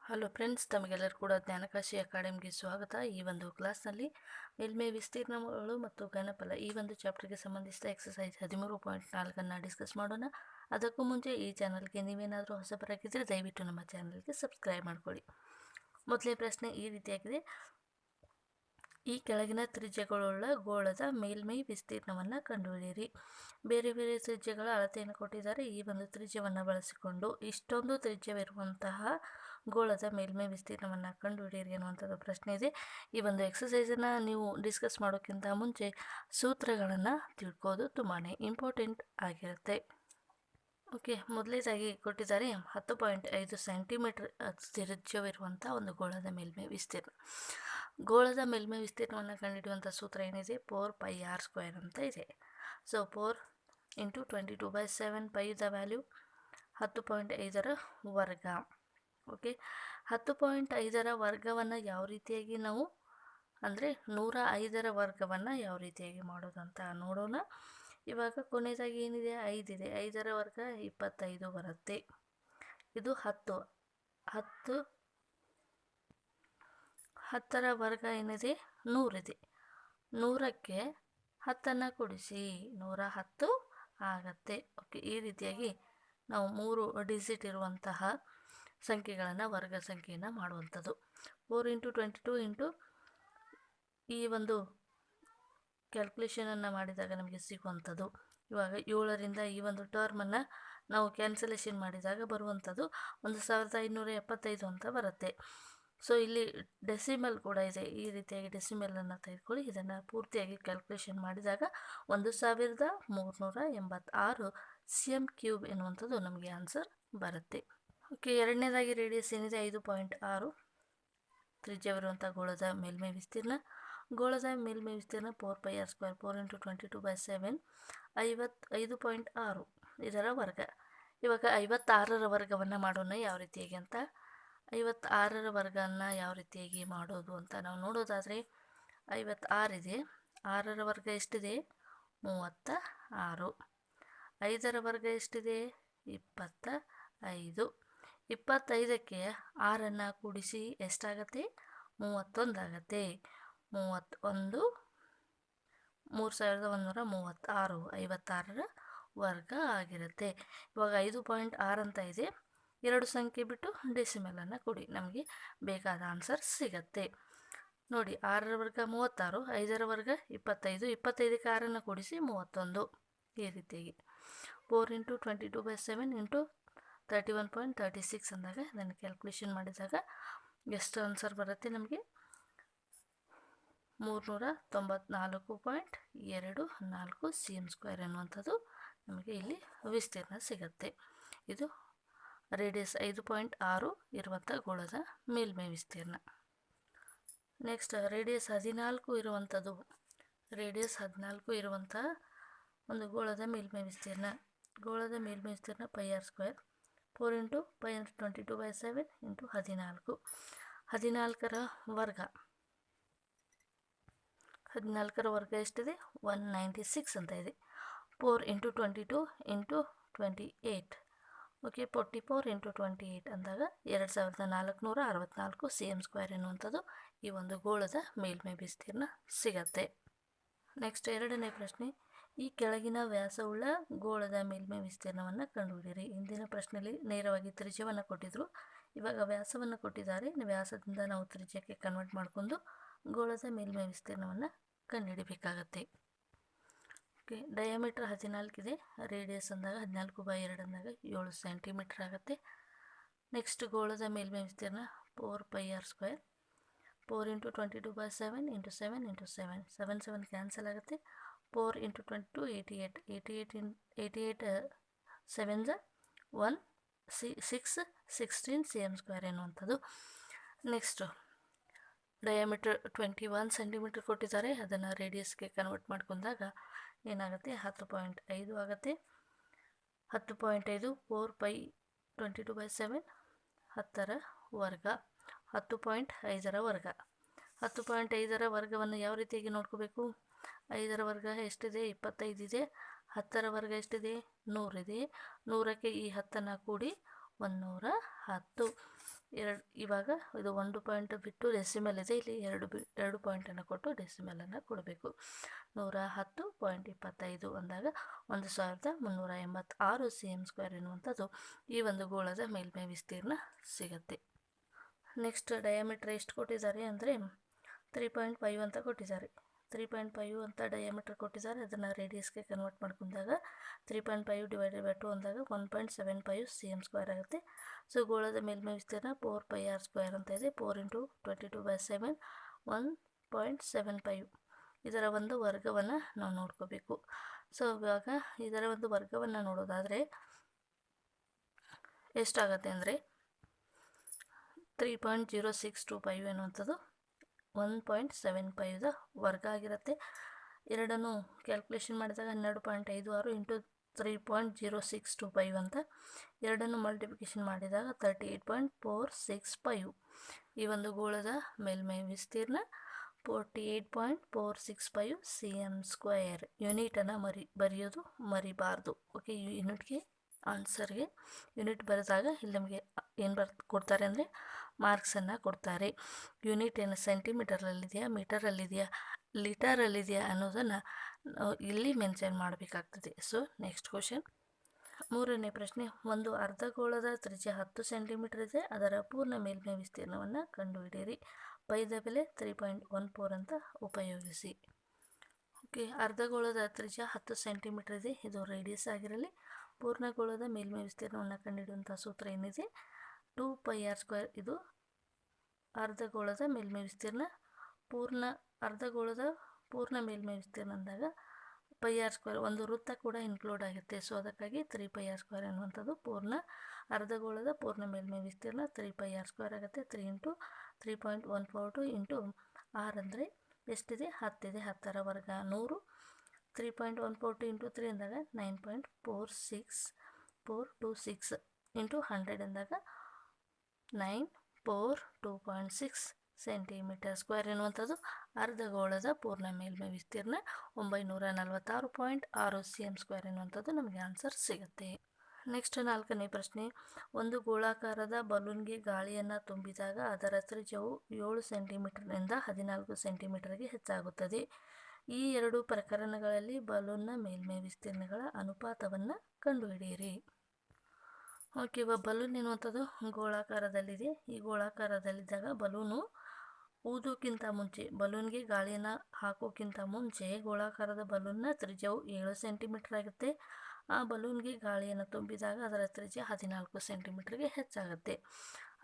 Hello friends, ತಮಗೆಲ್ಲರೂ ಕೂಡ ಜ್ಞಾನಕಾಶಿ ಅಕಾಡೆಮಿಗೆ ಸ್ವಾಗತ. ಈ ಒಂದು ಕ್ಲಾಸ್ನಲ್ಲಿ ಮೇಲ್ಮೈ ವಿಸ್ತೀರ್ಣಗಳು ಮತ್ತು ಘನಫಲ ಈ ಒಂದು ಚಾಪ್ಟರ್ಗೆ ಸಂಬಂಧಿಸಿದ ಎಕ್ಸಸೈಸ್ 13.4 ಡಿಸ್ಕಸ್ ಮಾಡೋಣ. ಅದಕ್ಕೂ ಮುಂಚೆ ಈ ಚಾನಲ್ಗೆ ನೀವೇನಾದರೂ ಹೊಸಬರಾಗಿದ್ದರೆ ದಯವಿಟ್ಟು ನಮ್ಮ ಚಾನಲ್ಗೆ ಸಬ್ಸ್ಕ್ರೈಬ್ ಮಾಡ್ಕೊಳ್ಳಿ. ಮೊದಲೇ ಪ್ರಶ್ನೆ ಈ ರೀತಿಯಾಗಿದೆ: ಈ ಕೆಳಗಿನ ತ್ರಿಜ್ಯಗಳುಳ್ಳ ಗೋಳದ ಮೇಲ್ಮೈ ವಿಸ್ತೀರ್ಣವನ್ನು ಕಂಡುಹಿಡಿಯಿರಿ. ಬೇರೆ ಬೇರೆ ತ್ರಿಜ್ಯಗಳ ಅಳತೆಯನ್ನು ಕೊಟ್ಟಿದ್ದಾರೆ. ಈ ಒಂದು ತ್ರಿಜ್ಯವನ್ನು ಬಳಸಿಕೊಂಡು ಇಷ್ಟೊಂದು ತ್ರಿಜ್ಯವಿರುವಂತಹ ಗೋಳದ ಮೇಲ್ಮೈ ವಿಸ್ತೀರ್ಣವನ್ನು ಕಂಡುಹಿಡಿಯಿರಿ ಅನ್ನುವಂಥದ್ದು ಪ್ರಶ್ನೆ ಇದೆ. ಈ ಒಂದು ಎಕ್ಸಸೈಸನ್ನು ನೀವು ಡಿಸ್ಕಸ್ ಮಾಡೋಕ್ಕಿಂತ ಮುಂಚೆ ಸೂತ್ರಗಳನ್ನು ತಿಳ್ಕೋದು ತುಂಬಾ ಇಂಪಾರ್ಟೆಂಟ್ ಆಗಿರುತ್ತೆ. ಓಕೆ, ಮೊದಲನೇದಾಗಿ ಕೊಟ್ಟಿದ್ದಾರೆ 10.5 ಸೆಂಟಿಮೀಟರ್ ತ್ರಿಜ್ಯವಿರುವಂಥ ಒಂದು ಗೋಳದ ಮೇಲ್ಮೈ ವಿಸ್ತೀರ್ಣ. ಗೋಳದ ಮೇಲ್ಮೈ ವಿಸ್ತೀರ್ಣವನ್ನು ಕಂಡುಹಿಡಿಯುವಂಥ ಸೂತ್ರ ಏನಿದೆ, 4πr² ಅಂತ ಇದೆ. ಸೊ 4 × 22/7 ಪೈ ದ ವ್ಯಾಲ್ಯೂ 10.5ರ ವರ್ಗ. ಓಕೆ, 10.5ರ ವರ್ಗವನ್ನು ಯಾವ ರೀತಿಯಾಗಿ ನಾವು ಅಂದರೆ 105ರ ವರ್ಗವನ್ನು ಯಾವ ರೀತಿಯಾಗಿ ಮಾಡೋದು ಅಂತ ನೋಡೋಣ. ಇವಾಗ ಕೊನೆಯದಾಗಿ ಏನಿದೆ, 5 ಇದೆ. 5ರ ವರ್ಗ 25 ಬರುತ್ತೆ. ಇದು 10ರ ವರ್ಗ ಏನಿದೆ 100 ಇದೆ. 100ಕ್ಕೆ 10ನ್ನು ಕೂಡಿಸಿ 110 ಆಗತ್ತೆ. ಓಕೆ, ಈ ರೀತಿಯಾಗಿ ನಾವು 3 ಡಿಜಿಟ್ ಇರುವಂತಹ ಸಂಖ್ಯೆಗಳನ್ನು ವರ್ಗ ಸಂಖ್ಯೆಯನ್ನು ಮಾಡುವಂಥದ್ದು. 4 × 22 ಈ ಒಂದು ಕ್ಯಾಲ್ಕುಲೇಷನನ್ನು ಮಾಡಿದಾಗ ನಮಗೆ ಸಿಗುವಂಥದ್ದು. ಇವಾಗ 7ರಿಂದ ಈ ಒಂದು ಟರ್ಮನ್ನು ನಾವು ಕ್ಯಾನ್ಸಲೇಷನ್ ಮಾಡಿದಾಗ ಬರುವಂಥದ್ದು 1575 ಅಂತ ಬರುತ್ತೆ. ಸೊ ಇಲ್ಲಿ ಡೆಸಿಮಲ್ ಕೂಡ ಇದೆ. ಈ ರೀತಿಯಾಗಿ ಡೆಸಿಮಲನ್ನು ತೆಗೆದುಕೊಳ್ಳಿ. ಇದನ್ನು ಪೂರ್ತಿಯಾಗಿ ಕ್ಯಾಲ್ಕುಲೇಷನ್ ಮಾಡಿದಾಗ 1386 cm³ ಎನ್ನುವಂಥದ್ದು ನಮಗೆ ಆನ್ಸರ್ ಬರುತ್ತೆ. ಓಕೆ, ಎರಡನೇದಾಗಿ ರೇಡಿಯಸ್ ಏನಿದೆ 5.6 ತ್ರಿಜ್ಯವಿರುವಂಥ ಗೋಳದ ಮೇಲ್ಮೈ ವಿಸ್ತೀರ್ಣ. ಗೋಳದ ಮೇಲ್ಮೈ ವಿಸ್ತೀರ್ಣ 4πr². 4 × 22/7 5.6 ಇದರ ವರ್ಗ. ಇವಾಗ 56ರ ವರ್ಗವನ್ನು ಮಾಡೋಣ ಯಾವ ರೀತಿಯಾಗಿ ಅಂತ. 56ರ ವರ್ಗವನ್ನು ಯಾವ ರೀತಿಯಾಗಿ ಮಾಡೋದು ಅಂತ ನಾವು ನೋಡೋದಾದರೆ 56 ಇದೆ. 6ರ ವರ್ಗ ಎಷ್ಟಿದೆ, 36. 5ರ ವರ್ಗ ಎಷ್ಟಿದೆ, 25. 25ಕ್ಕೆ 6ನ್ನು ಕೂಡಿಸಿ ಎಷ್ಟಾಗತ್ತೆ, 31 ಆಗತ್ತೆ. 31 3136 56ರ ವರ್ಗ ಆಗಿರುತ್ತೆ. ಇವಾಗ 5.6 ಅಂತ ಇದೆ. 2 ಸಂಖ್ಯೆ ಬಿಟ್ಟು ಡೆಸಿಮಲನ್ನು ಕೊಡಿ, ನಮಗೆ ಬೇಕಾದ ಆನ್ಸರ್ ಸಿಗತ್ತೆ. ನೋಡಿ, 6ರ ವರ್ಗ 36, 5ರ ವರ್ಗ 25, 25ಕ್ಕೆ 6ನ್ನು ಕೂಡಿಸಿ 31. ಈ ರೀತಿಯಾಗಿ 4 × 22/7 × 31.36 ಅಂದಾಗ ಇದನ್ನು ಕ್ಯಾಲ್ಕುಲೇಷನ್ ಮಾಡಿದಾಗ ಎಷ್ಟು ಆನ್ಸರ್ ಬರುತ್ತೆ, ನಮಗೆ 394.24 cm² ಅನ್ನುವಂಥದ್ದು ನಮಗೆ ಇಲ್ಲಿ ವಿಸ್ತೀರ್ಣ ಸಿಗುತ್ತೆ. ಇದು ರೇಡಿಯಸ್ 5.6 ಇರುವಂಥ ಗೋಳದ ಮೇಲ್ಮೈ ವಿಸ್ತೀರ್ಣ. ನೆಕ್ಸ್ಟ್ ರೇಡಿಯಸ್ 14 ಇರುವಂಥದ್ದು. ರೇಡಿಯಸ್ 14 ಇರುವಂಥ ಒಂದು ಗೋಳದ ಮೇಲ್ಮೈ ವಿಸ್ತೀರ್ಣ. ಗೋಳದ ಮೇಲ್ಮೈ ವಿಸ್ತೀರ್ಣ πr². 4 × 22/7 × 14. 14ರ ವರ್ಗ. 14ರ ವರ್ಗ ಎಷ್ಟಿದೆ, 196 ಅಂತ ಇದೆ. 4 × 22 × 28. ಓಕೆ, 44 × 28 ಅಂದಾಗ 2464 cm² ಎನ್ನುವಂಥದ್ದು ಈ ಒಂದು ಗೋಳದ ಮೇಲ್ಮೈ ವಿಸ್ತೀರ್ಣ ಸಿಗತ್ತೆ. ನೆಕ್ಸ್ಟ್ ಎರಡನೇ ಪ್ರಶ್ನೆ: ಈ ಕೆಳಗಿನ ವ್ಯಾಸವುಳ್ಳ ಗೋಳದ ಮೇಲ್ಮೈ ವಿಸ್ತೀರ್ಣವನ್ನು ಕಂಡುಹಿಡಿಯಿರಿ. ಹಿಂದಿನ ಪ್ರಶ್ನೆಯಲ್ಲಿ ನೇರವಾಗಿ ತ್ರಿಜ್ಯವನ್ನು ಕೊಟ್ಟಿದ್ರು. ಇವಾಗ ವ್ಯಾಸವನ್ನು ಕೊಟ್ಟಿದ್ದಾರೆ. ವ್ಯಾಸದಿಂದ ನಾವು ತ್ರಿಜ್ಯಕ್ಕೆ ಕನ್ವರ್ಟ್ ಮಾಡಿಕೊಂಡು ಗೋಳದ ಮೇಲ್ಮೈ ವಿಸ್ತೀರ್ಣವನ್ನು ಕಂಡುಹಿಡಿಬೇಕಾಗತ್ತೆ. ಓಕೆ, ಡಯಾಮೀಟರ್ 14 ಇದೆ. ರೇಡಿಯಸ್ ಅಂದಾಗ 14/2 ಅಂದಾಗ 7 ಸೆಂಟಿಮೀಟರ್ ಆಗುತ್ತೆ. ನೆಕ್ಸ್ಟ್ ಗೋಳದ ಮೇಲ್ಮೈ ವಿಸ್ತೀರ್ಣ 4πr². 4 × 22/7 × 7 × 7 7 7 ಕ್ಯಾನ್ಸಲ್ ಆಗುತ್ತೆ. 4 × 22 88. 88 7 1 6 16 cm² ಎನ್ನುವಂಥದ್ದು. ನೆಕ್ಸ್ಟು ಡಯಾಮೀಟರ್ 21 ಸೆಂಟಿಮೀಟರ್ ಕೊಟ್ಟಿದ್ದಾರೆ. ಅದನ್ನು ರೇಡಿಯಸ್ಗೆ ಕನ್ವರ್ಟ್ ಮಾಡ್ಕೊಂಡಾಗ ಏನಾಗುತ್ತೆ, 10.5 ಆಗುತ್ತೆ. 10.5 4π 22/7 10ರ ವರ್ಗ. 10.5ರ ವರ್ಗ. 10.5ರ ವರ್ಗವನ್ನು ಯಾವ ರೀತಿಯಾಗಿ ನೋಡ್ಕೋಬೇಕು, 5ರ ವರ್ಗ ಎಷ್ಟಿದೆ, 25 ಇದೆ. 10ರ ವರ್ಗ ಎಷ್ಟಿದೆ, 100 ಇದೆ. 100ಕ್ಕೆ ಈ 10ನ್ನು ಕೂಡಿ 110. ಇವಾಗ ಇದು 1 ಪಾಯಿಂಟ್ ಬಿಟ್ಟು ಡೆಸಿಮಲ್ ಇದೆ, ಇಲ್ಲಿ 2 ಪಾಯಿಂಟನ್ನು ಕೊಟ್ಟು ಡೆಸಿಮಲನ್ನು ಕೊಡಬೇಕು. 110.25 ಅಂದಾಗ 1386 cm² ಎನ್ನುವಂಥದ್ದು ಈ ಒಂದು ಗೋಳದ ಮೇಲ್ಮೈ ವಿಸ್ತೀರ್ಣ ಸಿಗುತ್ತೆ. ನೆಕ್ಸ್ಟ್ ಡಯಾಮೀಟರ್ ಎಷ್ಟು ಕೊಟ್ಟಿದ್ದಾರೆ ಅಂದರೆ 3.5 ಅಂತ ಕೊಟ್ಟಿದ್ದಾರೆ. 3.5 ಅಂತ ಡಯಾಮೀಟರ್ ಕೊಟ್ಟಿದ್ದಾರೆ. ಅದನ್ನು ರೇಡಿಯಸ್ಗೆ ಕನ್ವರ್ಟ್ ಮಾಡ್ಕೊಂಡಾಗ 3.5 ಡಿವೈಡೆಡ್ ಬೈ 2 ಅಂದಾಗ 1.75 cm² ಆಗುತ್ತೆ. ಸೊ ಗೋಳದ ಮೇಲ್ಮೈ ವಿಸ್ತೀರ್ಣ 4πr² ಅಂತ ಇದೆ. 4 × 22/7 1.75. ಇದರ ಒಂದು ವರ್ಗವನ್ನು ನಾವು ನೋಡ್ಕೋಬೇಕು. ಸೊ ಇವಾಗ ಇದರ ಒಂದು ವರ್ಗವನ್ನು ನೋಡೋದಾದರೆ ಎಷ್ಟಾಗತ್ತೆ ಅಂದರೆ 3.0625 ಎನ್ನುವಂಥದ್ದು 1.75 ವರ್ಗ ಆಗಿರುತ್ತೆ. ಎರಡನ್ನು ಕ್ಯಾಲ್ಕುಲೇಷನ್ ಮಾಡಿದಾಗ 12.56 ಇಂಟು 3.0625 ಅಂತ, ಎರಡನ್ನು ಮಲ್ಟಿಪ್ಲಿಕೇಶನ್ ಮಾಡಿದಾಗ 38.465. ಈ ಒಂದು ಗೋಳದ ಮೇಲ್ಮೈ ವಿಸ್ತೀರ್ಣ 48.465 cm². ಯೂನಿಟನ್ನು ಬರೆಯೋದು ಮರಿಬಾರ್ದು. ಓಕೆ, ಯೂನಿಟ್ಗೆ ಆನ್ಸರ್ಗೆ ಯೂನಿಟ್ ಬರೆದಾಗ ಇಲ್ಲಿ ನಮಗೆ ಏನು ಕೊಡ್ತಾರೆ ಅಂದರೆ ಮಾರ್ಕ್ಸನ್ನು ಕೊಡ್ತಾರೆ. ಯೂನಿಟ್ ಏನು ಸೆಂಟಿಮೀಟರಲ್ಲಿದೆಯಾ, ಮೀಟರಲ್ಲಿದೆಯಾ, ಲೀಟರಲ್ಲಿದೆಯಾ ಅನ್ನೋದನ್ನು ಇಲ್ಲಿ ಮೆನ್ಷನ್ ಮಾಡಬೇಕಾಗ್ತದೆ. ಸೊ ನೆಕ್ಸ್ಟ್ ಕ್ವಶನ್, ಮೂರನೇ ಪ್ರಶ್ನೆ. ಒಂದು ಅರ್ಧಗೋಳದ ತ್ರಿಜ್ಯ 10 ಸೆಂಟಿಮೀಟರ್ ಇದೆ, ಅದರ ಪೂರ್ಣ ಮೇಲ್ಮೈ ವಿಸ್ತೀರ್ಣವನ್ನು ಕಂಡುಹಿಡಿಯಿರಿ. ಪೈದ ಬೆಲೆ 3.14 ಅಂತ ಉಪಯೋಗಿಸಿ. ಓಕೆ, ಅರ್ಧಗೋಳದ ತ್ರಿಜ್ಯ 10 ಸೆಂಟಿಮೀಟರ್ ಇದೆ, ಇದು ರೇಡಿಯಸ್ ಆಗಿರಲಿ. ಪೂರ್ಣಗೋಳದ ಮೇಲ್ಮೈ ವಿಸ್ತೀರ್ಣವನ್ನು ಕಂಡುಹಿಡಿಯುವಂಥ ಸೂತ್ರ ಏನಿದೆ 2πr². ಇದು ಅರ್ಧಗೋಳದ ಮೇಲ್ಮೈ ವಿಸ್ತೀರ್ಣ. ಅರ್ಧಗೋಳದ ಪೂರ್ಣ ಮೇಲ್ಮೈ ವಿಸ್ತೀರ್ಣ ಅಂದಾಗ πr², ಒಂದು ವೃತ್ತ ಕೂಡ ಇನ್ಕ್ಲೂಡ್ ಆಗುತ್ತೆ. ಸೊ ಅದಕ್ಕಾಗಿ 3πr² ಅನ್ನುವಂಥದ್ದು ಅರ್ಧಗೋಳದ ಪೂರ್ಣ ಮೇಲ್ಮೈ ವಿಸ್ತೀರ್ಣ 3πr² ಆಗುತ್ತೆ. 3 × 3.142 ಇಂಟು r ಅಂದರೆ ಎಷ್ಟಿದೆ, 10 ಇದೆ, 10ರ ವರ್ಗ 100. 3.142 ಇಂಟು 3 ಅಂದಾಗ 9.46426 ಇಂಟು 100 ಅಂದಾಗ 942.6 cm² ಎನ್ನುವಂಥದ್ದು ಅರ್ಧಗೋಳದ ಪೂರ್ಣ ಮೇಲ್ಮೈ ವಿಸ್ತೀರ್ಣ 946.6 cm² ಎನ್ನುವಂಥದ್ದು ನಮಗೆ ಆನ್ಸರ್ ಸಿಗುತ್ತೆ. ನೆಕ್ಸ್ಟ್ ನಾಲ್ಕನೇ ಪ್ರಶ್ನೆ. ಒಂದು ಗೋಳಾಕಾರದ ಬಲೂನ್ಗೆ ಗಾಳಿಯನ್ನು ತುಂಬಿದಾಗ ಅದರ ತ್ರಿಜ್ಯವು 7 ಸೆಂಟಿಮೀಟರ್ನಿಂದ 14 ಸೆಂಟಿಮೀಟರ್ಗೆ ಹೆಚ್ಚಾಗುತ್ತದೆ. ಈ ಎರಡು ಪ್ರಕರಣಗಳಲ್ಲಿ ಬಲೂನ್ನ ಮೇಲ್ಮೈ ವಿಸ್ತೀರ್ಣಗಳ ಅನುಪಾತವನ್ನು ಕಂಡುಹಿಡಿಯಿರಿ. ಓಕೆ, ಇವಾಗ ಬಲೂನ್ ಎನ್ನುವಂಥದ್ದು ಗೋಳಾಕಾರದಲ್ಲಿದೆ. ಈ ಗೋಳಾಕಾರದಲ್ಲಿದ್ದಾಗ ಬಲೂನು ಊದೋಕ್ಕಿಂತ ಮುಂಚೆ, ಬಲೂನ್ಗೆ ಗಾಳಿಯನ್ನು ಹಾಕೋಕ್ಕಿಂತ ಮುಂಚೆ ಗೋಳಾಕಾರದ ಬಲೂನ್ನ ತ್ರಿಜ್ಯವು 7 ಸೆಂಟಿಮೀಟರ್ ಆಗುತ್ತೆ. ಆ ಬಲೂನ್ಗೆ ಗಾಳಿಯನ್ನು ತುಂಬಿದಾಗ ಅದರ ತ್ರಿಜ್ಯ 14 ಸೆಂಟಿಮೀಟರ್ಗೆ ಹೆಚ್ಚಾಗುತ್ತೆ.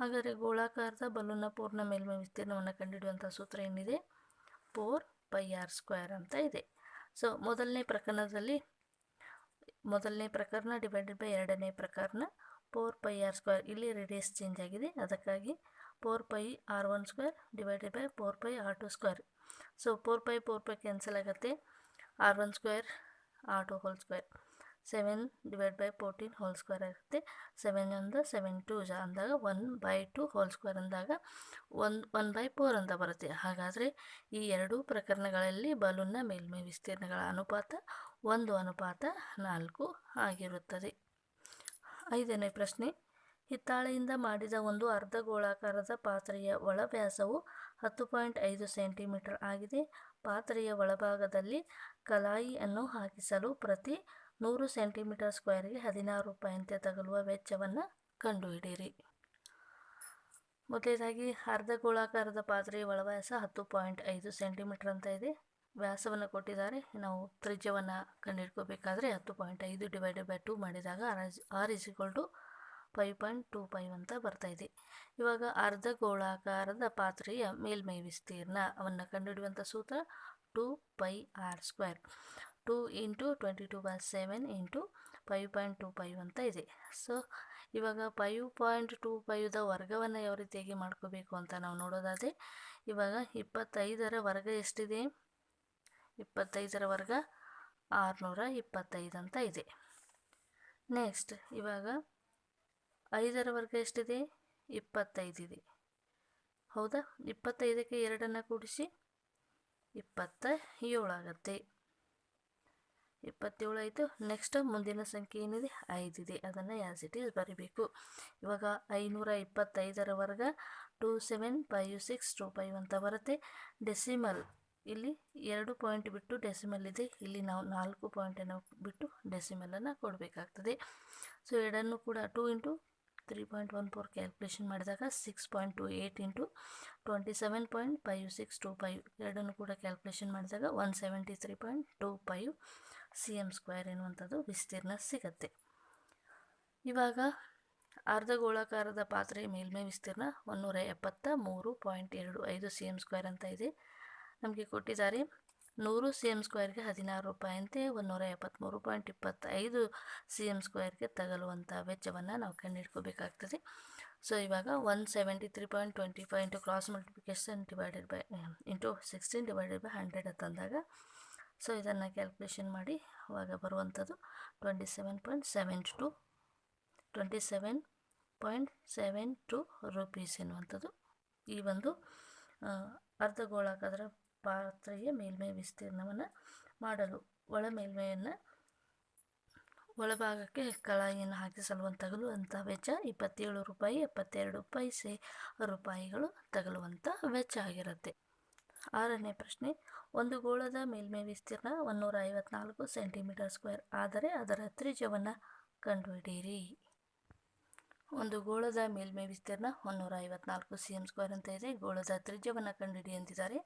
ಹಾಗಾದರೆ ಗೋಳಾಕಾರದ ಬಲೂನ್ನ ಪೂರ್ಣ ಮೇಲ್ಮೈ ವಿಸ್ತೀರ್ಣವನ್ನು ಕಂಡುಹಿಡಿಯುವಂಥ ಸೂತ್ರ ಏನಿದೆ 4πr² ಅಂತ ಇದೆ. ಸೊ ಮೊದಲನೇ ಪ್ರಕರಣ ಡಿವೈಡೆಡ್ ಬೈ ಎರಡನೇ ಪ್ರಕರಣ 4πr². ಇಲ್ಲಿ ರೇಡಿಯಸ್ ಚೇಂಜ್ ಆಗಿದೆ, ಅದಕ್ಕಾಗಿ 4πr² divided by 4πr². So 4π cancel ಆಗುತ್ತೆ, r1² r2 whole square, 7 divide by 14 whole square ಆಗುತ್ತೆ. 7 1 7 2 ಅಂದಾಗ 1/2 ಹೋಲ್ ಸ್ಕ್ವೇರ್ ಅಂದಾಗ 1/4 ಅಂತ ಬರುತ್ತೆ. ಹಾಗಾದರೆ ಈ ಎರಡೂ ಪ್ರಕರಣಗಳಲ್ಲಿ ಬಲೂನ್ನ ಮೇಲ್ಮೈ ವಿಸ್ತೀರ್ಣಗಳ ಅನುಪಾತ 1:4 ಆಗಿರುತ್ತದೆ. ಐದನೇ ಪ್ರಶ್ನೆ. ಹಿತ್ತಾಳೆಯಿಂದ ಮಾಡಿದ ಒಂದು ಅರ್ಧಗೋಳಾಕಾರದ ಪಾತ್ರೆಯ ಒಳವ್ಯಾಸವು 10.5 ಸೆಂಟಿಮೀಟರ್ ಆಗಿದೆ. ಪಾತ್ರೆಯ ಒಳಭಾಗದಲ್ಲಿ ಕಲಾಯಿಯನ್ನು ಹಾಕಿಸಲು ಪ್ರತಿ 100 ಸೆಂಟಿಮೀಟರ್²ಗೆ 16 ರೂಪಾಯಿಯಂತೆ ತಗಲುವ ವೆಚ್ಚವನ್ನು ಕಂಡುಹಿಡಿಯಿರಿ. ಮೊದಲನೇದಾಗಿ ಅರ್ಧಗೋಳಾಕಾರದ ಪಾತ್ರೆಯ ಒಳವ್ಯಾಸ 10.5 ಸೆಂಟಿಮೀಟರ್ ಅಂತ ಇದೆ. ವ್ಯಾಸವನ್ನು ಕೊಟ್ಟಿದ್ದಾರೆ. ನಾವು ತ್ರಿಜ್ಯವನ್ನು ಕಂಡುಹಿಡ್ಕೋಬೇಕಾದ್ರೆ 10.5 ಡಿವೈಡೆಡ್ ಬೈ 2 ಮಾಡಿದಾಗ r = 5.25 ಅಂತ ಬರ್ತಾ ಇದೆ. ಇವಾಗ ಅರ್ಧಗೋಳಾಕಾರದ ಪಾತ್ರೆಯ ಮೇಲ್ಮೈ ವಿಸ್ತೀರ್ಣ ಅವನ್ನು ಕಂಡುಹಿಡಿಯುವಂಥ ಸೂತ್ರ 2πr². 2 × 22/7 ಇಂಟು 5.25 ಅಂತ ಇದೆ. ಸೊ ಇವಾಗ 5.25ದ ವರ್ಗವನ್ನು ಯಾವ ರೀತಿಯಾಗಿ ಮಾಡ್ಕೋಬೇಕು ಅಂತ ನಾವು ನೋಡೋದಾದರೆ, ಇವಾಗ 25ರ ವರ್ಗ ಎಷ್ಟಿದೆ, 25ರ ವರ್ಗ 625 ಅಂತ ಇದೆ. ನೆಕ್ಸ್ಟ್ ಇವಾಗ 5ರ ವರ್ಗ ಎಷ್ಟಿದೆ, 25 ಇದೆ. ಹೌದಾ, 25ಕ್ಕೆ 2 ಕೂಡಿಸಿ 27 ಆಗುತ್ತೆ. 27 ಆಯಿತು. ನೆಕ್ಸ್ಟ್ ಮುಂದಿನ ಸಂಖ್ಯೆ ಏನಿದೆ 5 ಇದೆ, ಅದನ್ನು ಆ್ಯಸ್ ಇಟ್ ಈಸ್ ಬರೀಬೇಕು. ಇವಾಗ 525ರ ವರ್ಗ 275625 ಅಂತ ಬರುತ್ತೆ. ಡೆಸಿಮಲ್ ಇಲ್ಲಿ 2 ಪಾಯಿಂಟ್ ಬಿಟ್ಟು ಡೆಸಿಮಲ್ ಇದೆ, ಇಲ್ಲಿ ನಾವು 4 ಪಾಯಿಂಟನ್ನು ಬಿಟ್ಟು ಡೆಸಿಮಲನ್ನು ಕೊಡಬೇಕಾಗ್ತದೆ. ಸೊ ಎರಡನ್ನು ಕೂಡ 2 ಇಂಟು 3.14 ಕ್ಯಾಲ್ಕುಲೇಷನ್ ಮಾಡಿದಾಗ 6.28 ಇಂಟು 27.5625 ಎರಡನ್ನು ಕೂಡ ಕ್ಯಾಲ್ಕುಲೇಷನ್ ಮಾಡಿದಾಗ 173.25 cm² ಎನ್ನುವಂಥದ್ದು ವಿಸ್ತೀರ್ಣ ಸಿಗತ್ತೆ. ಇವಾಗ ಅರ್ಧಗೋಳಾಕಾರದ ಪಾತ್ರೆ ಮೇಲ್ಮೈ ವಿಸ್ತೀರ್ಣ 173.25 cm² ಅಂತ ಇದೆ. ನಮಗೆ ಕೊಟ್ಟಿದ್ದಾರೆ 100 cm²ಗೆ 16 ರೂಪಾಯಿ ಅಂತೆ, 173.25 cm²ಗೆ ತಗಲುವಂಥ ವೆಚ್ಚವನ್ನು ನಾವು ಕಂಡುಹಿಡ್ಕೋಬೇಕಾಗ್ತದೆ. ಸೊ ಇವಾಗ 173.25 into cross multiplication divided by into 16 divided by 100 ಅಂತಂದಾಗ ಸೊ ಇದನ್ನು ಕ್ಯಾಲ್ಕುಲೇಷನ್ ಮಾಡಿ ಅವಾಗ ಬರುವಂಥದ್ದು 27.72 ರೂಪೀಸ್ ಎನ್ನುವಂಥದ್ದು ಈ ಒಂದು ಅರ್ಧಗೋಳಾಕಾರದ ಪಾತ್ರೆಯ ಮೇಲ್ಮೈ ವಿಸ್ತೀರ್ಣವನ್ನು ಮಾಡಲು ಒಳಭಾಗಕ್ಕೆ ಕಳಾಯಿಯನ್ನು ಹಾಕಿಸಲು ತಗಲುವಂಥ ವೆಚ್ಚ 27 ರೂಪಾಯಿ 72 ಪೈಸೆ ರೂಪಾಯಿಗಳು ತಗಲುವಂಥ ವೆಚ್ಚ ಆಗಿರುತ್ತೆ. 6ನೇ ಪ್ರಶ್ನೆ, ಒಂದು ಗೋಳದ ಮೇಲ್ಮೈ ವಿಸ್ತೀರ್ಣ 154 cm² ಆದರೆ ಅದರ ತ್ರಿಜ್ಯವನ್ನು ಕಂಡುಹಿಡಿಯಿರಿ. ಒಂದು ಗೋಳದ ಮೇಲ್ಮೈ ವಿಸ್ತೀರ್ಣ 154 cm² ಅಂತ ಇದೆ. ಗೋಳದ ತ್ರಿಜ್ಯವನ್ನು ಕಂಡುಹಿಡಿ ಅಂತಿದ್ದಾರೆ.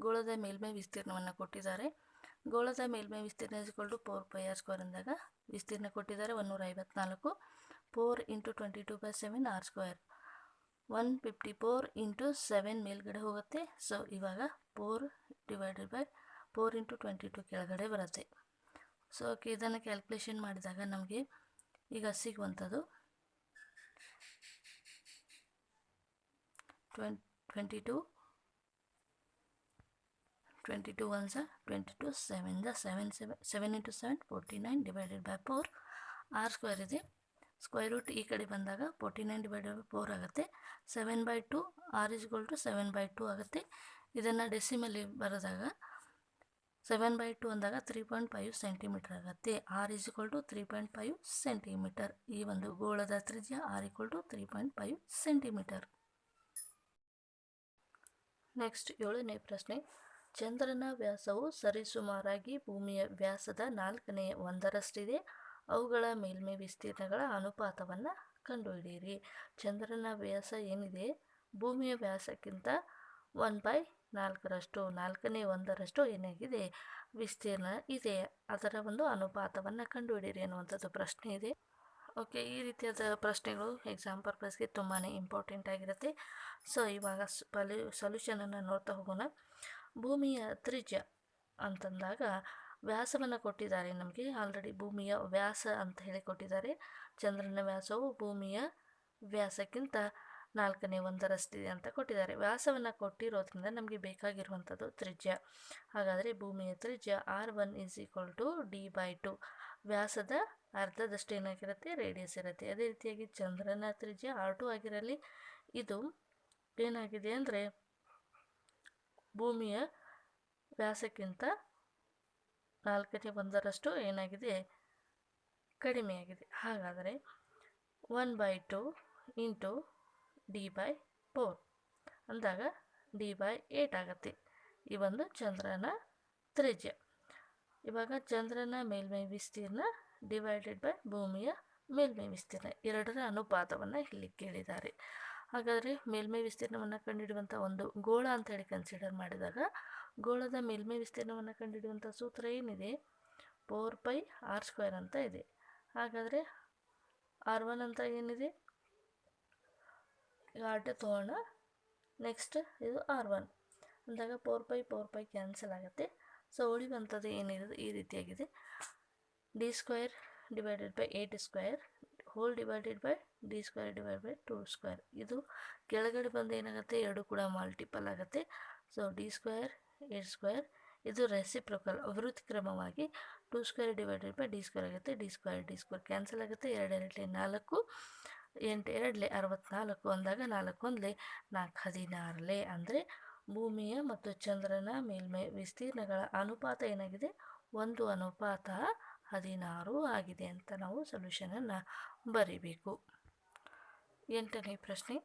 ಗೋಳದ ಮೇಲ್ಮೈ ವಿಸ್ತೀರ್ಣವನ್ನು ಕೊಟ್ಟಿದ್ದಾರೆ. ಗೋಳದ ಮೇಲ್ಮೈ ವಿಸ್ತೀರ್ಣ = 4πr² ಅಂದಾಗ ವಿಸ್ತೀರ್ಣ ಕೊಟ್ಟಿದ್ದಾರೆ 154 4 ಇಂಟು 22/7 r², 154 ಇಂಟು 7 ಮೇಲ್ಗಡೆ ಹೋಗುತ್ತೆ. ಸೊ ಇವಾಗ 4 ಡಿವೈಡೆಡ್ ಬೈ 4 ಇಂಟು 22 ಕೆಳಗಡೆ ಬರುತ್ತೆ. ಸೊ ಇದನ್ನು ಕ್ಯಾಲ್ಕುಲೇಷನ್ ಮಾಡಿದಾಗ ನಮಗೆ ಈಗ ಸಿಗುವಂಥದ್ದು 22 ones are 22, 7 into 7 49 divided by 4 r² ಇದೆ. ಸ್ಕ್ವೇರ್ ರೂಟ್ ಈ ಕಡೆ ಬಂದಾಗ 49 ಡಿವೈಡೆಡ್ ಬೈ 4 ಆಗುತ್ತೆ. 7/2 r = 7/2 ಆಗುತ್ತೆ. ಇದನ್ನು ಡೆಸಿಮಲ್ಲಿ ಬರೆದಾಗ 7/2 ಅಂದಾಗ 3.5 ಸೆಂಟಿಮೀಟರ್ ಆಗುತ್ತೆ. r = 3.5 centimetre. ಈ ಒಂದು ಗೋಳದ ತ್ರಿಜ್ಯ r = 3.5 ಸೆಂಟಿಮೀಟರ್. ನೆಕ್ಸ್ಟ್ 7ನೇ ಪ್ರಶ್ನೆ, ಚಂದ್ರನ ವ್ಯಾಸವು ಸರಿಸುಮಾರಾಗಿ ಭೂಮಿಯ ವ್ಯಾಸದ 1/4 ಅವುಗಳ ಮೇಲ್ಮೈ ವಿಸ್ತೀರ್ಣಗಳ ಅನುಪಾತವನ್ನು ಕಂಡುಹಿಡಿಯಿರಿ. ಚಂದ್ರನ ವ್ಯಾಸ ಏನಿದೆ ಭೂಮಿಯ ವ್ಯಾಸಕ್ಕಿಂತ 1/4 1/4 ಏನಾಗಿದೆ ವಿಸ್ತೀರ್ಣ ಇದೆ, ಅದರ ಒಂದು ಅನುಪಾತವನ್ನು ಕಂಡುಹಿಡಿಯಿರಿ ಅನ್ನುವಂಥದ್ದು ಪ್ರಶ್ನೆ ಇದೆ. ಓಕೆ, ಈ ರೀತಿಯಾದ ಪ್ರಶ್ನೆಗಳು ಎಕ್ಸಾಮ್ ಪರ್ಪಸ್ಗೆ ತುಂಬಾ ಇಂಪಾರ್ಟೆಂಟ್ ಆಗಿರುತ್ತೆ. ಸೊ ಇವಾಗ ಸೊಲ್ಯೂಷನನ್ನು ನೋಡ್ತಾ ಹೋಗೋಣ. ಭೂಮಿಯ ತ್ರಿಜ್ಯ ಅಂತಂದಾಗ ವ್ಯಾಸವನ್ನು ಕೊಟ್ಟಿದ್ದಾರೆ. ನಮಗೆ ಆಲ್ರೆಡಿ ಭೂಮಿಯ ವ್ಯಾಸ ಅಂತ ಹೇಳಿ ಕೊಟ್ಟಿದ್ದಾರೆ. ಚಂದ್ರನ ವ್ಯಾಸವು ಭೂಮಿಯ ವ್ಯಾಸಕ್ಕಿಂತ 1/4 ಅಂತ ಕೊಟ್ಟಿದ್ದಾರೆ. ವ್ಯಾಸವನ್ನು ಕೊಟ್ಟಿರೋದ್ರಿಂದ ನಮಗೆ ಬೇಕಾಗಿರುವಂಥದ್ದು ತ್ರಿಜ್ಯ. ಹಾಗಾದರೆ ಭೂಮಿಯ ತ್ರಿಜ್ಯ r1 = d/2. ವ್ಯಾಸದ ಅರ್ಧದಷ್ಟು ಏನಾಗಿರುತ್ತೆ ರೇಡಿಯಸ್ ಇರುತ್ತೆ. ಅದೇ ರೀತಿಯಾಗಿ ಚಂದ್ರನ ತ್ರಿಜ್ಯ r2 ಆಗಿರಲಿ. ಇದು ಏನಾಗಿದೆ ಅಂದರೆ ಭೂಮಿಯ ವ್ಯಾಸಕ್ಕಿಂತ 1/4 ಏನಾಗಿದೆ ಕಡಿಮೆಯಾಗಿದೆ. ಹಾಗಾದರೆ 1/2 ಇಂಟು d/4 ಅಂದಾಗ d/8 ಆಗುತ್ತೆ ಈ ಒಂದು ಚಂದ್ರನ ತ್ರಿಜ್ಯ. ಇವಾಗ ಚಂದ್ರನ ಮೇಲ್ಮೈ ವಿಸ್ತೀರ್ಣ ಡಿವೈಡೆಡ್ ಬೈ ಭೂಮಿಯ ಮೇಲ್ಮೈ ವಿಸ್ತೀರ್ಣ ಎರಡರ ಅನುಪಾತವನ್ನು ಇಲ್ಲಿ ಕೇಳಿದ್ದಾರೆ. ಹಾಗಾದರೆ ಮೇಲ್ಮೈ ವಿಸ್ತೀರ್ಣವನ್ನು ಕಂಡುಹಿಡಿಯುವಂಥ ಒಂದು ಗೋಳ ಅಂತೇಳಿ ಕನ್ಸಿಡರ್ ಮಾಡಿದಾಗ ಗೋಳದ ಮೇಲ್ಮೈ ವಿಸ್ತೀರ್ಣವನ್ನು ಕಂಡುಹಿಡಿಯುವಂಥ ಸೂತ್ರ ಏನಿದೆ 4πr² ಅಂತ ಇದೆ. ಹಾಗಾದರೆ r1 ಅಂತ ಏನಿದೆ ಈಗ ಆಟೆ ತೊಗೊಳ್ಳೋಣ. ನೆಕ್ಸ್ಟ್ ಇದು r1 ಅಂದಾಗ 4π ಕ್ಯಾನ್ಸಲ್ ಆಗುತ್ತೆ. ಸೊ ಉಳಿಯುವಂಥದ್ದು ಏನಿರೋದು ಈ ರೀತಿಯಾಗಿದೆ d² divided by 8² whole divided by d² divide by 2². ಇದು ಕೆಳಗಡೆ ಬಂದು ಏನಾಗುತ್ತೆ ಎರಡು ಕೂಡ ಮಲ್ಟಿಪಲ್ ಆಗುತ್ತೆ. ಸೊ d² 8² ಇದು ರೆಸಿಪ್ರೊಕಲ್ ವ್ಯುತ್ಕ್ರಮವಾಗಿ 2² ಡಿವೈಡೆಡ್ ಬೈ d² ಆಗುತ್ತೆ. d² ಕ್ಯಾನ್ಸಲ್ ಆಗುತ್ತೆ. 2 2 4 8 2 64 ಅಂದಾಗ 4 1 4 16 ಅಂದರೆ ಭೂಮಿಯ ಮತ್ತು ಚಂದ್ರನ ಮೇಲ್ಮೈ ವಿಸ್ತೀರ್ಣಗಳ ಅನುಪಾತ ಏನಾಗಿದೆ 1:16 ಆಗಿದೆ ಅಂತ ನಾವು ಸೊಲ್ಯೂಷನನ್ನು ಬರೀಬೇಕು. 8ನೇ ಪ್ರಶ್ನೆ,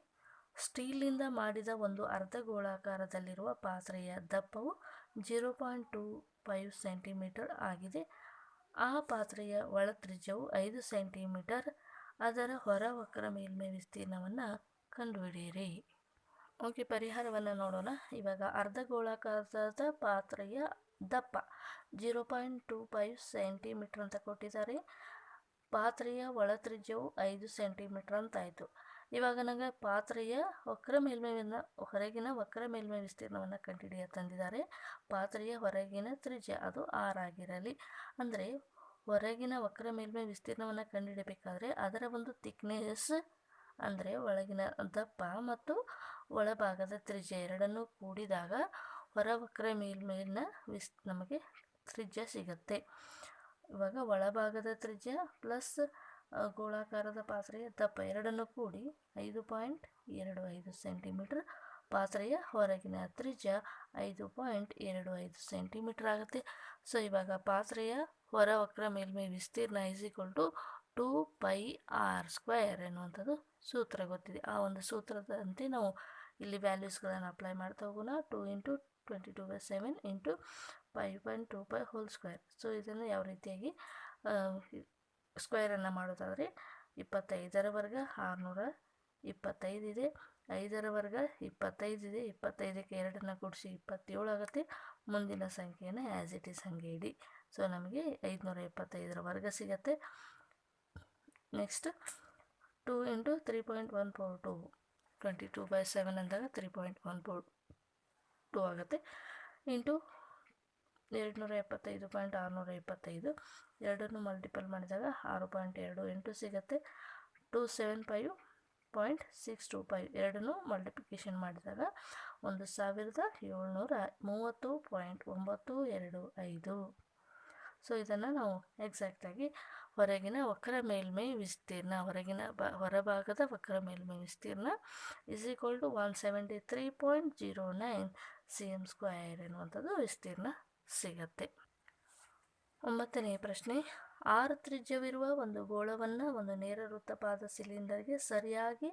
ಸ್ಟೀಲಿಂದ ಮಾಡಿದ ಒಂದು ಅರ್ಧಗೋಳಾಕಾರದಲ್ಲಿರುವ ಪಾತ್ರೆಯ ದಪ್ಪವು 0.25 ಸೆಂಟಿಮೀಟರ್ ಆಗಿದೆ. ಆ ಪಾತ್ರೆಯ ಒಳತ್ರಿಜ್ಯವು 5 ಸೆಂಟಿಮೀಟರ್. ಅದರ ಹೊರ ವಕ್ರ ಮೇಲ್ಮೈ ವಿಸ್ತೀರ್ಣವನ್ನು ಕಂಡುಹಿಡಿಯಿರಿ. ಓಕೆ, ಪರಿಹಾರವನ್ನು ನೋಡೋಣ. ಇವಾಗ ಅರ್ಧಗೋಳಾಕಾರದ ಪಾತ್ರೆಯ ದಪ್ಪ 0.25 ಸೆಂಟಿಮೀಟರ್ ಅಂತ ಕೊಟ್ಟಿದ್ದಾರೆ. ಪಾತ್ರೆಯ ಒಳತ್ರಿಜ್ಯವು 5 ಸೆಂಟಿಮೀಟರ್ ಅಂತಾಯಿತು. ಇವಾಗ ನನಗೆ ಪಾತ್ರೆಯ ವಕ್ರ ಮೇಲ್ಮೈಯನ್ನು ಹೊರಗಿನ ವಕ್ರ ಮೇಲ್ಮೈ ವಿಸ್ತೀರ್ಣವನ್ನು ಕಂಡುಹಿಡಿಯ ತಂದಿದ್ದಾರೆ. ಪಾತ್ರೆಯ ಹೊರಗಿನ ತ್ರಿಜ್ಯ ಅದು 6 ಆಗಿರಲಿ. ಅಂದರೆ ಹೊರಗಿನ ವಕ್ರ ಮೇಲ್ಮೈ ವಿಸ್ತೀರ್ಣವನ್ನು ಕಂಡುಹಿಡಬೇಕಾದ್ರೆ ಅದರ ಒಂದು ಥಿಕ್ನೆಸ್ ಅಂದರೆ ಒಳಗಿನ ದಪ್ಪ ಮತ್ತು ಒಳಭಾಗದ ತ್ರಿಜ್ಯ ಎರಡನ್ನೂ ಕೂಡಿದಾಗ ಹೊರ ವಕ್ರ ಮೇಲ್ಮೈನ ನಮಗೆ ತ್ರಿಜ್ಯ ಸಿಗುತ್ತೆ. ಇವಾಗ ಒಳಭಾಗದ ತ್ರಿಜ್ಯ ಪ್ಲಸ್ ಗೋಳಾಕಾರದ ಪಾತ್ರೆಯ ದಪ್ಪ ಎರಡನ್ನೂ ಕೂಡಿ 5.25 ಸೆಂಟಿಮೀಟರ್. ಪಾತ್ರೆಯ ಹೊರಗಿನ ತ್ರಿಜ್ಯ 5.25 ಸೆಂಟಿಮೀಟರ್ ಆಗುತ್ತೆ. ಸೊ ಇವಾಗ ಪಾತ್ರೆಯ ಹೊರ ವಕ್ರ ಮೇಲ್ಮೈ ವಿಸ್ತೀರ್ಣ =2πr² ಎನ್ನುವಂಥದ್ದು ಸೂತ್ರ ಗೊತ್ತಿದೆ. ಆ ಒಂದು ಸೂತ್ರದಂತೆ ನಾವು ಇಲ್ಲಿ ವ್ಯಾಲ್ಯೂಸ್ಗಳನ್ನು ಅಪ್ಲೈ ಮಾಡ್ತಾ ಹೋಗೋಣ. 2 × 22/7 × 5.25². ಸೊ ಇದನ್ನು ಯಾವ ರೀತಿಯಾಗಿ ಸ್ಕ್ವೇರನ್ನು ಮಾಡೋದಾದರೆ 25ರ ವರ್ಗ 625 ಇದೆ, 5ರ ವರ್ಗ 25 ಇದೆ, 25ಕ್ಕೆ 2ನ್ನು ಕೂಡಿಸಿ 27 ಆಗುತ್ತೆ. ಮುಂದಿನ ಸಂಖ್ಯೆಯನ್ನು ಆ್ಯಸ್ ಇಟ್ ಈಸ್ ಹಾಗೆ ಇಡಿ. ಸೊ ನಮಗೆ 575ರ ವರ್ಗ ಸಿಗುತ್ತೆ. ನೆಕ್ಸ್ಟ್ 2 × 3.142 22/7 ಅಂದಾಗ 3.142 ಆಗುತ್ತೆ. ಇಂಟು 275.625 ಎರಡನ್ನು ಮಲ್ಟಿಪಲ್ ಮಾಡಿದಾಗ 6.28 ಸಿಗುತ್ತೆ. 275.625 ಎರಡನ್ನು ಮಲ್ಟಿಪ್ಲಿಕೇಶನ್ ಮಾಡಿದಾಗ 1730.925. ಸೊ ಇದನ್ನು ನಾವು ಎಕ್ಸಾಕ್ಟಾಗಿ ಹೊರಗಿನ ವಕ್ರ ಮೇಲ್ಮೈ ವಿಸ್ತೀರ್ಣ ಹೊರಭಾಗದ ವಕ್ರ ಮೇಲ್ಮೈ ವಿಸ್ತೀರ್ಣ =173.09 cm² ಎನ್ನುವಂಥದ್ದು ವಿಸ್ತೀರ್ಣ ಸಿಗತ್ತೆ. 9ನೇ ಪ್ರಶ್ನೆ, 6 ತ್ರಿಜ್ಯವಿರುವ ಒಂದು ಗೋಳವನ್ನು ಒಂದು ನೇರ ವೃತ್ತಪಾದ ಸಿಲಿಂಡರ್ಗೆ ಸರಿಯಾಗಿ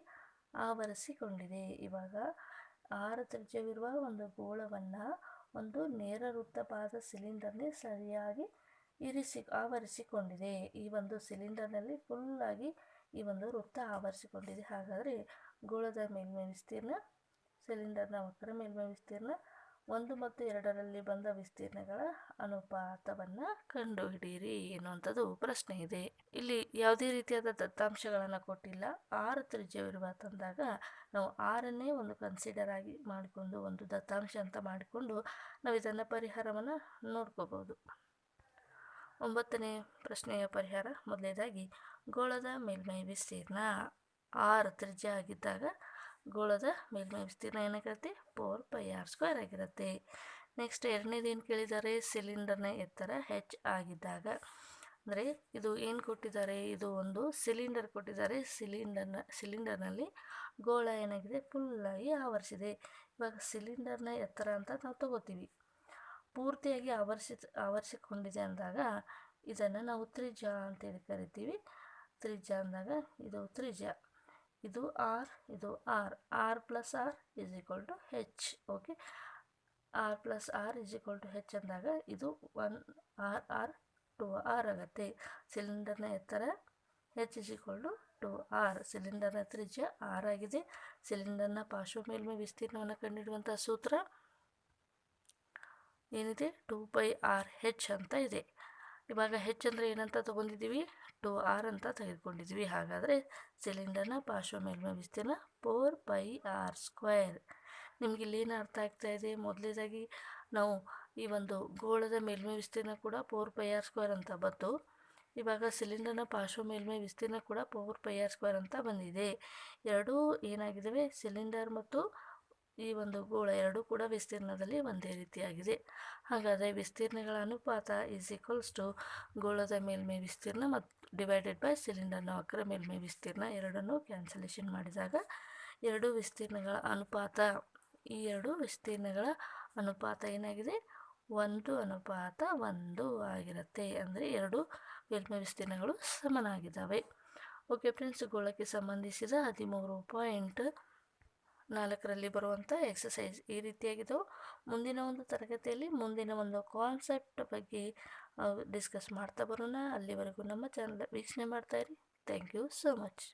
ಆವರಿಸಿಕೊಂಡಿದೆ. ಇವಾಗ 6 ತ್ರಿಜ್ಯವಿರುವ ಒಂದು ಗೋಳವನ್ನು ಒಂದು ನೇರ ವೃತ್ತಪಾದ ಸಿಲಿಂಡರ್ನೇ ಸರಿಯಾಗಿ ಆವರಿಸಿಕೊಂಡಿದೆ. ಈ ಒಂದು ಸಿಲಿಂಡರ್ನಲ್ಲಿ ಫುಲ್ಲಾಗಿ ಈ ಒಂದು ವೃತ್ತ ಆವರಿಸಿಕೊಂಡಿದೆ. ಹಾಗಾದರೆ ಗೋಳದ ಮೇಲ್ಮೈ ವಿಸ್ತೀರ್ಣ, ಸಿಲಿಂಡರ್ನ ವಕ್ರ ಮೇಲ್ಮೈ ವಿಸ್ತೀರ್ಣ 1 ಮತ್ತು 2ರಲ್ಲಿ ಬಂದ ವಿಸ್ತೀರ್ಣಗಳ ಅನುಪಾತವನ್ನು ಕಂಡುಹಿಡಿಯಿರಿ ಎನ್ನುವಂಥದ್ದು ಪ್ರಶ್ನೆ ಇದೆ. ಇಲ್ಲಿ ಯಾವುದೇ ರೀತಿಯಾದ ದತ್ತಾಂಶಗಳನ್ನು ಕೊಟ್ಟಿಲ್ಲ. 6 ತ್ರಿಜ್ಯವಿರುವ ತಂದಾಗ ನಾವು 6ಅನ್ನೇ ಒಂದು ಕನ್ಸಿಡರ್ ಆಗಿ ಮಾಡಿಕೊಂಡು ಒಂದು ದತ್ತಾಂಶ ಅಂತ ಮಾಡಿಕೊಂಡು ನಾವು ಇದನ್ನು ಪರಿಹಾರವನ್ನು ನೋಡ್ಕೋಬಹುದು. 9ನೇ ಪ್ರಶ್ನೆಯ ಪರಿಹಾರ, ಮೊದಲನೇದಾಗಿ ಗೋಳದ ಮೇಲ್ಮೈ ವಿಸ್ತೀರ್ಣ 6 ತ್ರಿಜ್ಯ ಆಗಿದ್ದಾಗ ಗೋಳದ ಮೇಲ್ಮೈ ವಿಸ್ತೀರ್ಣ ಏನಾಗಿರುತ್ತೆ 4πr² ಆಗಿರುತ್ತೆ. ನೆಕ್ಸ್ಟ್ ಎರಡನೇದು ಏನು ಕೇಳಿದ್ದಾರೆ, ಸಿಲಿಂಡರ್ನ ಎತ್ತರ h ಆಗಿದ್ದಾಗ. ಅಂದರೆ ಇದು ಏನು ಕೊಟ್ಟಿದ್ದಾರೆ, ಇದು ಒಂದು ಸಿಲಿಂಡರ್ ಕೊಟ್ಟಿದ್ದಾರೆ. ಸಿಲಿಂಡರ್ನಲ್ಲಿ ಗೋಳ ಏನಾಗಿದೆ ಫುಲ್ಲಾಗಿ ಆವರಿಸಿದೆ. ಇವಾಗ ಸಿಲಿಂಡರ್ನ ಎತ್ತರ ಅಂತ ನಾವು ತಗೋತೀವಿ. ಪೂರ್ತಿಯಾಗಿ ಆವರಿಸಿಕೊಂಡಿದೆ ಅಂದಾಗ ಇದನ್ನು ನಾವು ತ್ರಿಜ್ಯ ಅಂತೇಳಿ ಕರಿತೀವಿ. ತ್ರಿಜ್ಯ ಅಂದಾಗ ಇದು ತ್ರಿಜ್ಯ, ಇದು r, ಇದು r. r + r = h. Okay, r + r = h ಅಂದಾಗ ಇದು 1r 2r ಆಗುತ್ತೆ. ಸಿಲಿಂಡರ್ನ ಎತ್ತರ h = 2r. ಸಿಲಿಂಡರ್ನ ತ್ರಿಜ್ಯ r ಆಗಿದೆ. ಸಿಲಿಂಡರ್ನ ಪಾರ್ಶ್ವ ಮೇಲ್ಮೈ ವಿಸ್ತೀರ್ಣವನ್ನು ಕಂಡುಹಿಡಿಯುವಂಥ ಸೂತ್ರ ಏನಿದೆ 2πrh ಅಂತ ಇದೆ. ಇವಾಗ h ಅಂದರೆ ಏನಂತ ತಗೊಂಡಿದ್ದೀವಿ, 2r ಅಂತ ತೆಗೆದುಕೊಂಡಿದ್ದೀವಿ. ಹಾಗಾದರೆ ಸಿಲಿಂಡರ್ನ ಪಾರ್ಶ್ವ ಮೇಲ್ಮೈ ವಿಸ್ತೀರ್ಣ 4πr². ನಿಮಗೆ ಇಲ್ಲೇನು ಅರ್ಥ ಆಗ್ತಾ ಇದೆ, ಮೊದಲನೇದಾಗಿ ನಾವು ಈ ಒಂದು ಗೋಳದ ಮೇಲ್ಮೈ ವಿಸ್ತೀರ್ಣ ಕೂಡ 4πr² ಅಂತ ಬಂತು. ಇವಾಗ ಸಿಲಿಂಡರ್ನ ಪಾರ್ಶ್ವ ಮೇಲ್ಮೈ ವಿಸ್ತೀರ್ಣ ಕೂಡ 4πr² ಅಂತ ಬಂದಿದೆ. ಎರಡೂ ಏನಾಗಿದ್ದಾವೆ, ಸಿಲಿಂಡರ್ ಮತ್ತು ಈ ಒಂದು ಗೋಳ ಎರಡೂ ಕೂಡ ವಿಸ್ತೀರ್ಣದಲ್ಲಿ ಒಂದೇ ರೀತಿಯಾಗಿದೆ. ಹಾಗಾದರೆ ವಿಸ್ತೀರ್ಣಗಳ ಅನುಪಾತ = ಗೋಳದ ಮೇಲ್ಮೈ ವಿಸ್ತೀರ್ಣ ಮತ್ತು / ಸಿಲಿಂಡರ್ನ ವಕ್ರ ಮೇಲ್ಮೈ ವಿಸ್ತೀರ್ಣ. ಎರಡನ್ನೂ ಕ್ಯಾನ್ಸಲೇಷನ್ ಮಾಡಿದಾಗ ಎರಡು ವಿಸ್ತೀರ್ಣಗಳ ಅನುಪಾತ, ಈ ಎರಡು ವಿಸ್ತೀರ್ಣಗಳ ಅನುಪಾತ ಏನಾಗಿದೆ 1:1 ಆಗಿರುತ್ತೆ. ಅಂದರೆ ಎರಡು ಮೇಲ್ಮೈ ವಿಸ್ತೀರ್ಣಗಳು ಸಮನಾಗಿದ್ದಾವೆ. ಓಕೆ ಫ್ರೆಂಡ್ಸ್, ಗೋಳಕ್ಕೆ ಸಂಬಂಧಿಸಿದ 13.4ರಲ್ಲಿ ಬರುವಂಥ ಎಕ್ಸಸೈಸ್ ಈ ರೀತಿಯಾಗಿದ್ದವು. ಮುಂದಿನ ಒಂದು ತರಗತಿಯಲ್ಲಿ ಮುಂದಿನ ಒಂದು ಕಾನ್ಸೆಪ್ಟ್ ಬಗ್ಗೆ ಡಿಸ್ಕಸ್ ಮಾಡ್ತಾ ಬರೋಣ. ಅಲ್ಲಿವರೆಗೂ ನಮ್ಮ ಚಾನಲ್ ವೀಕ್ಷಣೆ ಮಾಡ್ತಾಯಿರಿ. Thank you so much.